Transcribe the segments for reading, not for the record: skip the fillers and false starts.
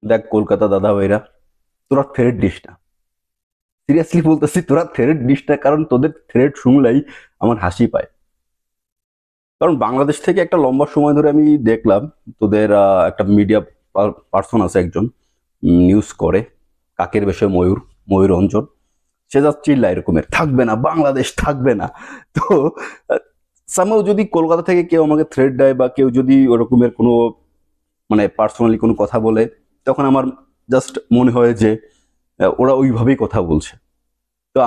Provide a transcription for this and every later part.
দেখ কলকাতা দাদা ভাইরা, তোরা থ্রেড দিস না। সিরিয়াসলি বলতেছি, তোরা থ্রেড দিস না, কারণ তোদের থ্রেড শুনলেই আমার হাসি পায়। কারণ বাংলাদেশ থেকে একটা লম্বা সময় ধরে আমি দেখলাম তোদের একটা মিডিয়া পার্সন আছে একজন, নিউজ করে, কাকের বেশে ময়ূর, ময়ূরঞ্জন। সে যা চিল্লা এরকমের থাকবে না, বাংলাদেশ থাকবে না। তো সামহাও যদি কলকাতা থেকে কেউ আমাকে থ্রেড দেয় বা কেউ যদি ওরকমের কোনো মানে পার্সোনালি কোনো কথা বলে, তখন আমার জাস্ট মনে হয় যে ওরা ওইভাবেই কথা বলছে। তো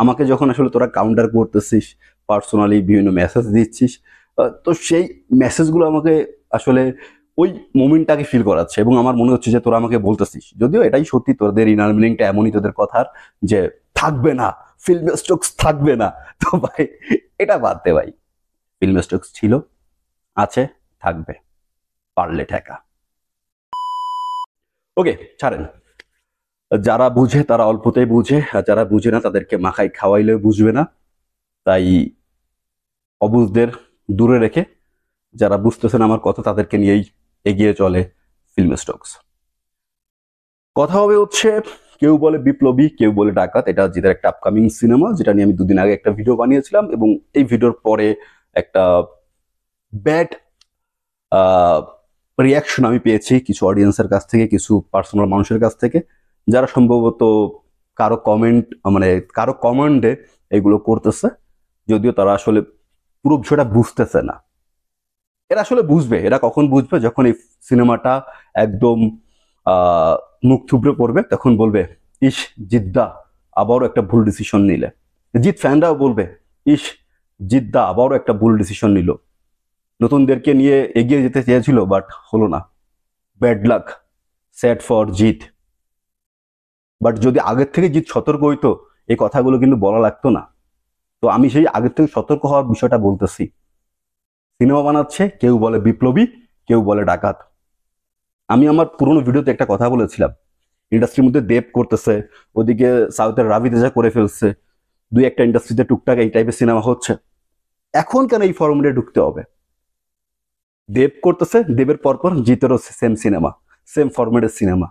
আমাকে যখন আসলে তোরা কাউন্টার করতেছিস, পার্সোনালি বিভিন্ন মেসেজ দিচ্ছিস, তো সেই মেসেজগুলো আমাকে আসলে ওই মোমেন্টটাকে ফিল করাচ্ছে, এবং আমার মনে হচ্ছে যে তোরা আমাকে বলতেছিস, যদিও এটাই সত্যি, তোদের ইনার মিনিংটা এমনই তোদের কথার, যে থাকবে না, ফিল্ম স্টকস থাকবে না। তো ভাই, এটা বাদ দে ভাই। ফিল্ম স্টকস ছিল, আছে, থাকবে, পারলে ঠেকা। ওকে, ছাড়েন। যারা বুঝে তারা অল্পতেই বুঝে, আর যারা বুঝে না তাদেরকে মাখাই খাওয়াইলেও বুঝবে না। তাই অবুঝদের দূরে রেখে যারা বুঝতেছেন আমার কথা, তাদেরকে নিয়েই এগিয়ে চলে ফিল্ম স্টকস। কথা হবে হচ্ছে, কেউ বলে বিপ্লবী, কেউ বলে ডাকাত। এটা জিতের একটা আপকামিং সিনেমা, যেটা নিয়ে আমি দুদিন আগে একটা ভিডিও বানিয়েছিলাম, এবং এই ভিডিওর পরে একটা ব্যাড রিয়াকশন আমি পেয়েছি কিছু অডিয়েন্সের কাছ থেকে, কিছু পার্সোনাল মানুষের কাছ থেকে, যারা সম্ভবত কারো কমেন্ট মানে কারো কমান্ডে এগুলো করতেছে, যদিও তারা আসলে পুরো বিষয়টা বুঝতেছে না। এরা আসলে বুঝবে, এরা কখন বুঝবে, যখন এই সিনেমাটা একদম আহ মুখ থুবড়ে পড়বে, তখন বলবে, ইস, জিদ্দা আবারও একটা ভুল ডিসিশন নিলে। জিৎ ফ্যানরাও বলবে, ইস, জিদ্দা আবারও একটা ভুল ডিসিশন নিল, নতুনদেরকে নিয়ে এগিয়ে যেতে চেয়েছিল বাট হলো না, bad luck, sad for Jeet. But যদি আগের থেকে জিৎ সতর্ক হইতো, এই কথাগুলো কিন্তু বলা লাগতো না। তো আমি সেই আগের থেকে সতর্ক হওয়ার বিষয়টা বলতেছি। সিনেমা বানাচ্ছে, কেউ বলে বিপ্লবী, কেউ বলে ডাকাত। আমি আমার পুরোনো ভিডিওতে একটা কথা বলেছিলাম, ইন্ডাস্ট্রির মধ্যে দেব করতেছে, ওদিকে সাউথের রাভি তেজা করে ফেলছে, দুই একটা ইন্ডাস্ট্রিতে টুকটাক এই টাইপের সিনেমা হচ্ছে। এখন কেন এই ফর্মেটে ঢুকতে হবে? দেব করতেছে, দেবের পরপর জিতেরও সেম সিনেমা, সেম ফর্মেটের সিনেমা,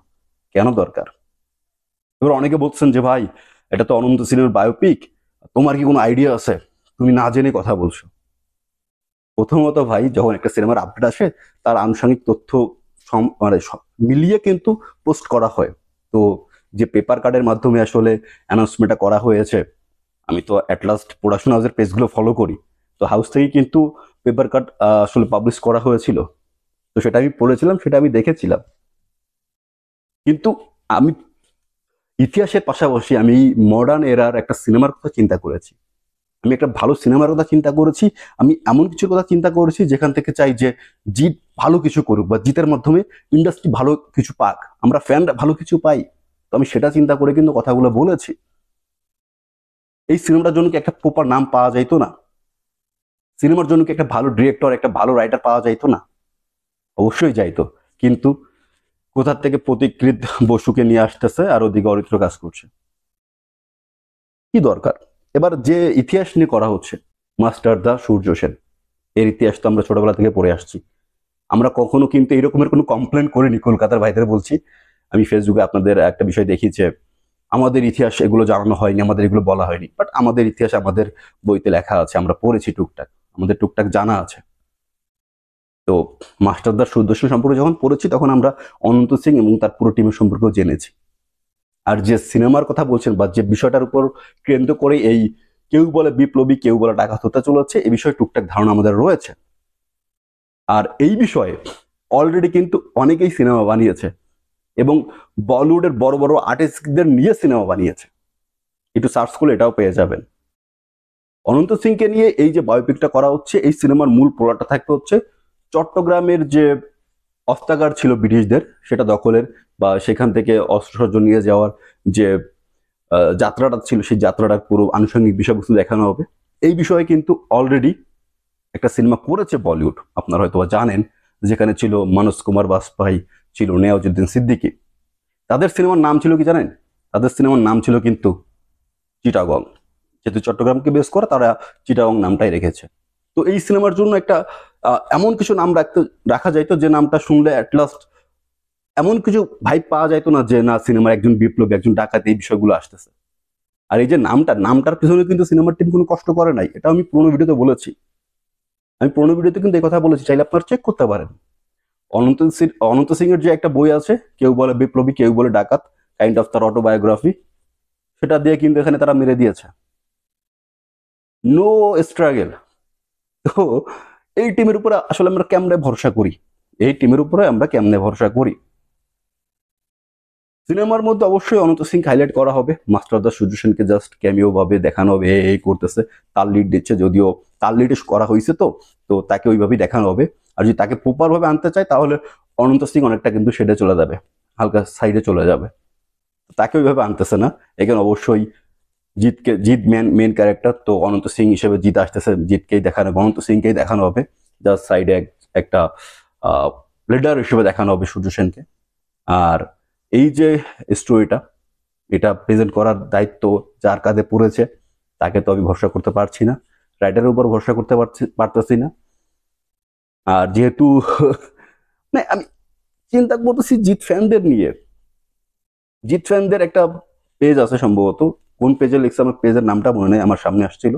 কেন দরকার? এবার অনেকে বলছেন যে ভাই, এটা তো অনন্ত সিনেমার বায়োপিক, তোমার কি কোনো আইডিয়া আছে? তুমি না জেনে কথা বলছো। প্রথমত ভাই, যখন একটা সিনেমার আপডেট আসে, তার আনুষঙ্গিক তথ্য মানে মিলিয়ে কিন্তু পোস্ট করা হয়। তো যে পেপার কার্ডের মাধ্যমে আসলে অ্যানাউন্সমেন্টটা করা হয়েছে, আমি তো অ্যাট লাস্ট প্রোডাকশন হাউসের পেজগুলো ফলো করি, তো হাউস থেকেই কিন্তু পেপার কার্ড আসলে পাবলিশ করা হয়েছিল। তো সেটা আমি পড়েছিলাম, সেটা আমি দেখেছিলাম। কিন্তু আমি ইতিহাসের পাশাপাশি আমি মডার্ন এরার একটা সিনেমার কথা চিন্তা করেছি, আমি একটা ভালো সিনেমার কথা চিন্তা করেছি, আমি এমন কিছু কথা চিন্তা করেছি যেখান থেকে চাই যে জিৎ ভালো কিছু করুক, বা জিতের মাধ্যমে ইন্ডাস্ট্রি ভালো কিছু পাক, আমরা ফ্যানরা ভালো কিছু পাই। তো আমি সেটা চিন্তা করে কিন্তু কথাগুলো বলেছি। এই সিনেমাটার জন্য কি একটা প্রপার নাম পাওয়া যাইতো না? সিনেমার জন্য কি একটা ভালো ডিরেক্টর, একটা ভালো রাইটার পাওয়া যাইতো না? অবশ্যই যাইতো। কিন্তু কোথার থেকে প্রতিকৃত বসুকে নিয়ে আসতেছে, আর ওদিকে অরিত্র কাজ করছে। কি দরকার? এবার যে ইতিহাস নিয়ে করা হচ্ছে, মাস্টার দা সূর্য সেন, এর ইতিহাস তো আমরা ছোটবেলা থেকে পড়ে আসছি। আমরা কখনো কিন্তু এরকমের কোনো কমপ্লেন করিনি, কলকাতার ভাইদের বলছি। আমি ফেসবুকে আপনাদের একটা বিষয় দেখি যে আমাদের ইতিহাস এগুলো জানানো হয়নি, আমাদের এগুলো বলা হয়নি, বাট আমাদের ইতিহাস আমাদের বইতে লেখা আছে, আমরা পড়েছি টুকটাক, আমাদের টুকটাক জানা আছে। তো মাস্টারদার সুদর্শন সম্পর্কে যখন পড়েছি, তখন আমরা অনন্ত সিং এবং তার পুরো টিমের সম্পর্কেও জেনেছি। আর যে সিনেমার কথা বলছেন, বা যে বিষয়টার উপর কেন্দ্র করে এই কেউ বলে বিপ্লবী, কেউ বলে ডাকাত হতে চলেছে, এই বিষয়ে টুকটাক ধারণা আমাদের রয়েছে। আর এই বিষয়ে অলরেডি কিন্তু অনেকেই সিনেমা বানিয়েছে, এবং বলিউডের বড় বড় আর্টিস্টদের নিয়ে সিনেমা বানিয়েছে। একটু সার্চ করলে এটাও পেয়ে যাবেন। অনন্ত সিংকে নিয়ে এই যে বায়োপিকটা করা হচ্ছে, এই সিনেমার মূল প্লটটা থাকতে হচ্ছে চট্টগ্রামের যে অস্ত্রাগার ছিল ব্রিটিশদের, সেটা দখলের, বা সেখান থেকে অস্ত্রশস্ত্র নিয়ে যাওয়ার যে যাত্রাটা ছিল, সেই যাত্রাটার পুরো আনুষঙ্গিক বিষয়বস্তু দেখানো হবে। এই বিষয়ে কিন্তু অলরেডি একটা সিনেমা করেছে বলিউড, আপনারা হয়তো জানেন, যেখানে ছিল মনোজ কুমার বাজপেয়ী, ছিল নেওয়াজুদ্দিন সিদ্দিকী। তাদের সিনেমার নাম ছিল কি জানেন? তাদের সিনেমার নাম ছিল কিন্তু চিটাগং। যেহেতু চট্টগ্রামকে বেস করে, তারা চিটাগং নামটাই রেখেছে। তো এই সিনেমার জন্য একটা এমন কিছু নাম রাখা যাইতো, যে নামটা শুনলে অ্যাট লাস্ট এমন কিছু ভাইব পাওয়া যাইতো না যে না সিনেমার একজন বিপ্লবী একজন ডাকাত এই বিষয়গুলো আসতেছে। আর এই যে নামটার পিছনে কিন্তু সিনেমার টিম কোনো কষ্ট করে নাই, এটা আমি পুরোনো ভিডিওতে বলেছি। আমি পুরোনো ভিডিওতে কিন্তু এই কথা বলেছি, চাইলে আপনারা চেক করতে পারেন। অনন্ত সিং এর যে একটা বই আছে, কেউ বলে বিপ্লবী কেউ বলে ডাকাত, কাইন্ড অফ তার অটোবায়োগ্রাফি, সেটা দিয়ে কিন্তু এখানে তারা মেরে দিয়েছে। No struggle. তো এই টিমের উপরে আসলে আমরা কেমনে ভরসা করি, এই টিমের উপরে আমরা কেমনে ভরসা করি। সিনেমার মধ্যে অবশ্যই অনন্ত সিং হাইলাইট করা হবে, মাস্টার দা সূর্য সেনকে জাস্ট ক্যামিও ভাবে দেখানো হবে, এই করতেছে, তার লিড দিচ্ছে, যদিও তার লিড করা হয়েছে, তো তো তাকে ওইভাবেই দেখানো হবে। আর যদি তাকে প্রপার ভাবে আনতে চায় তাহলে অনন্ত সিং অনেকটা কিন্তু শেডে চলে যাবে, হালকা সাইডে চলে যাবে, তাকে ওইভাবে আনতেছে না। এখানে অবশ্যই জিৎ মেন ক্যারেক্টার, তো অনন্ত সিং হিসেবে জিৎ আসতেছে, জিৎকেই দেখানো হবে, অনন্ত সিংকেই দেখানো হবে, জাস্ট সাইডে একটা লিডার হিসেবে দেখানো হবে সূর্য সেনকে। আর এই যে স্টোরিটা, এটা প্রেজেন্ট করার দায়িত্ব যার কাঁধে পড়েছে তাকে তো আমি ভরসা করতে পারছি না, রাইটারের উপর ভরসা করতে পারতেছি না। আর যেহেতু মানে আমি চিন্তা করতেছি জিৎ ফ্যানদের নিয়ে, জিৎ ফ্যানদের একটা পেজ আছে সম্ভবত, কোন পেজে লিখছে আমার পেজের নামটা মনে নেই, আমার সামনে আসছিল,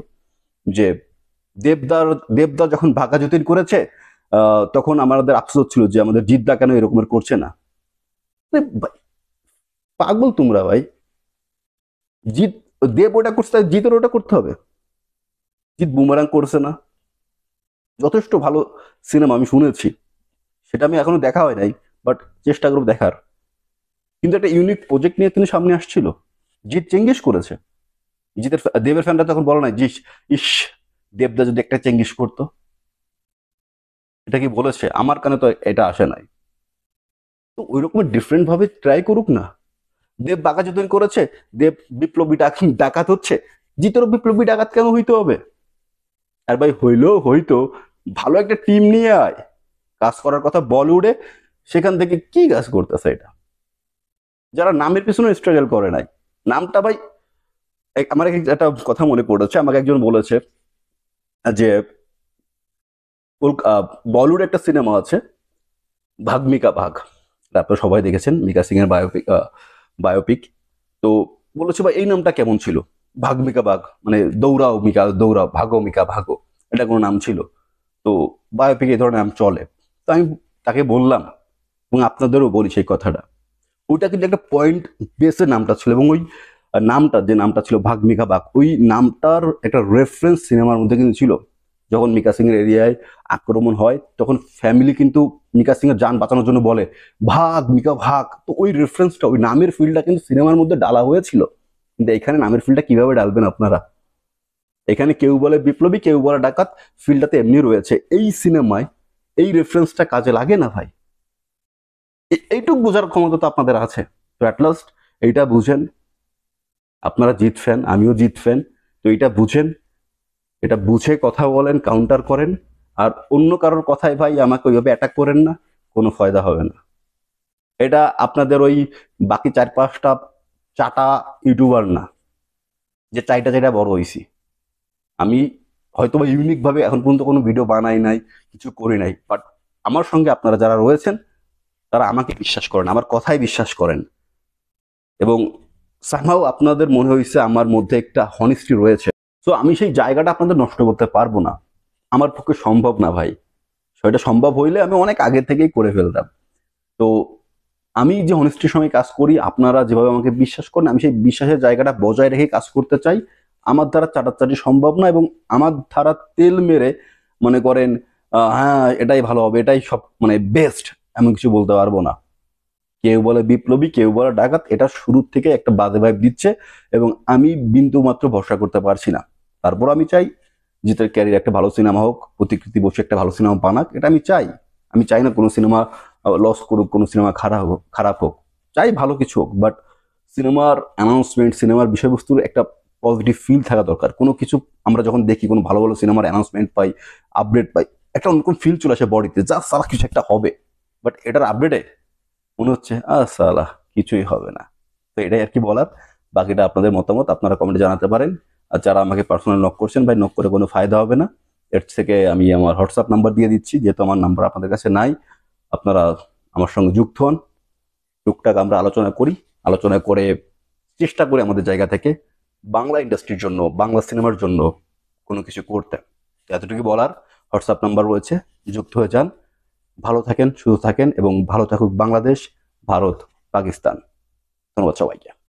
যে দেবদা যখন ভাগা যতীন করেছে তখন আমাদের আফসোস ছিল যে আমাদের জিদ্দা কেন এরকমের করছে না। পাগল তোমরা ভাই, জিৎ দেব ওটা করছে, জিতের ওটা করতে হবে। জিৎ বুমারাং করছে না, যথেষ্ট ভালো সিনেমা আমি শুনেছি, সেটা আমি এখনো দেখা হয় নাই, বাট চেষ্টা করবো দেখার। কিন্তু একটা ইউনিক প্রজেক্ট নিয়ে তিনি সামনে আসছিল, জিৎ চেঙ্গিস করেছে। জিতের দেবের ফ্যানরা তখন বলো না জিস, ইস দেবদা যদি একটা চেঙ্গিস করতো, এটা কি বলেছে? আমার কানে তো এটা আসে নাই। তো ওই রকমের ডিফারেন্ট ভাবে ট্রাই করুক না। দেব বাঁকা যতন করেছে, দেব বিপ্লবী ডাকাত হচ্ছে, জিতেরও বিপ্লবী ডাকাত কেন হইতে হবে? আর ভাই হইলেও হয়তো ভালো একটা টিম নিয়ে আয়, কাজ করার কথা বলিউডে, সেখান থেকে কি কাজ করতেছে এটা, যারা নামের পিছনে স্ট্রাগল করে নাই। নামটা ভাই, আমার একটা কথা মনে পড়েছে, আমাকে একজন বলেছে যে বলিউড একটা সিনেমা আছে ভাগ মিকা ভাগ, আপনারা সবাই দেখেছেন, মিকা সিং এর বায়োপিক। তো বলেছে ভাই এই নামটা কেমন ছিল, ভাগ মিকা ভাগ, মানে দৌড়াও মিকা দৌড়াও, ভাগো মিকা ভাগো, এটা কোনো নাম ছিল? তো বায়োপিক এই ধরনের নাম চলে। তো আমি তাকে বললাম, এবং আপনাদেরও বলি সেই কথাটা, ওইটা কিন্তু একটা পয়েন্ট বেসে নামটা ছিল, এবং ওই নামটা যে নামটা ছিল ভাগ মিকা ভাগ, ওই নামটার একটা রেফারেন্স সিনেমার মধ্যে কিন্তু ছিল। যখন মিকা সিং এর এরিয়ায় আক্রমণ হয় তখন ফ্যামিলি কিন্তু মিকা সিং এর যান বাঁচানোর জন্য বলে ভাগ মিকা ভাগ, তো ওই রেফারেন্সটা, ওই নামের ফিল্ডটা কিন্তু সিনেমার মধ্যে ডালা হয়েছিল। কিন্তু এখানে নামের ফিল্ডটা কিভাবে ডালবেন আপনারা? এখানে কেউ বলে বিপ্লবী কেউ বলে ডাকাত, ফিল্ডটাতে এমনি রয়েছে। এই সিনেমায় এই রেফারেন্সটা কাজে লাগে না ভাই, এইটুক বোঝার ক্ষমতা তো আপনাদের আছে। তো অ্যাট লাস্ট এইটা বুঝেন, আপনারা জিত ফ্যান, আমিও জিত ফ্যান, তো এইটা বুঝেন, এটা বুঝে কথা বলেন, কাউন্টার করেন। আর অন্য কারোর কথায় ভাই আমাকে ওইভাবে অ্যাটাক করেন না, কোনো ফায়দা হবে না। এটা আপনাদের ওই বাকি 4-5টা চাটা ইউটিউবার না, যে চাইটা বড় হয়েছি। আমি হয়তো বা ইউনিক ভাবে এখন পর্যন্ত কোনো ভিডিও বানাই নাই, কিছু করি নাই, বাট আমার সঙ্গে আপনারা যারা রয়েছেন তারা আমাকে বিশ্বাস করেন, আমার কথাই বিশ্বাস করেন, এবং সামহাও আপনাদের মনে হয়েছে আমার মধ্যে একটা হনেস্টি রয়েছে। তো আমি সেই জায়গাটা আপনাদের নষ্ট করতে পারবো না, আমার পক্ষে সম্ভব না ভাই। সেটা সম্ভব হইলে আমি অনেক আগে থেকেই করে ফেলতাম। তো আমি যে হনেস্টির সঙ্গে কাজ করি, আপনারা যেভাবে আমাকে বিশ্বাস করেন, আমি সেই বিশ্বাসের জায়গাটা বজায় রেখে কাজ করতে চাই। আমার দ্বারা চাটাচাটি সম্ভব না, এবং আমার দ্বারা তেল মেরে মনে করেন হ্যাঁ এটাই ভালো হবে, এটাই সব মানে বেস্ট, এমন কিছু বলতে পারবো না। কেউ বলে বিপ্লবী কেউ বলে ডাকাত, এটা শুরুর থেকে একটা বাজে ভাইব দিচ্ছে, এবং আমি বিন্দু মাত্র ভরসা করতে পারছি না। তারপর আমি চাই জিতের ক্যারিয়ার একটা ভালো সিনেমা হোক, প্রতিকৃতি বসে একটা ভালো সিনেমা বানাক, এটা আমি চাই। আমি চাই না কোনো সিনেমা লস করুক, কোনো সিনেমা খারাপ হোক, চাই ভালো কিছু হোক, বাট সিনেমার অ্যানাউন্সমেন্ট, সিনেমার বিষয়বস্তুর একটা পজিটিভ ফিল থাকা দরকার। কোনো কিছু আমরা যখন দেখি, কোনো ভালো ভালো সিনেমার অ্যানাউন্সমেন্ট পাই, আপডেট পাই, একটা অন্যরকম ফিল চলে আসে বডিতে, যা সারা কিছু একটা হবে, বাট এটার আপডেটে মনে হচ্ছে সালা কিছুই হবে না। তো এটাই আর কি বলার। বাকিটা আপনাদের মতামত, আপনারা কমেন্টে জানাতে পারেন। আর যারা আমাকে পার্সোনাল নক করছেন ভাই, নক করে কোনো ফায়দা হবে না। এর থেকে আমি আমার হোয়াটসঅ্যাপ নাম্বার দিয়ে দিচ্ছি, যেহেতু আমার নাম্বার আপনাদের কাছে নাই, আপনারা আমার সঙ্গে যুক্ত হন, টুকটাক আমরা আলোচনা করি, আলোচনা করে চেষ্টা করি আমাদের জায়গা থেকে বাংলা ইন্ডাস্ট্রির জন্য, বাংলা সিনেমার জন্য কোনো কিছু করতে। এতটুকু বলার। হোয়াটসঅ্যাপ নাম্বার রয়েছে, যুক্ত হয়ে যান। ভালো থাকেন, সুস্থ থাকেন এবং ভালো থাকুক বাংলাদেশ, ভারত, পাকিস্তান। ধন্যবাদ সবাইকে।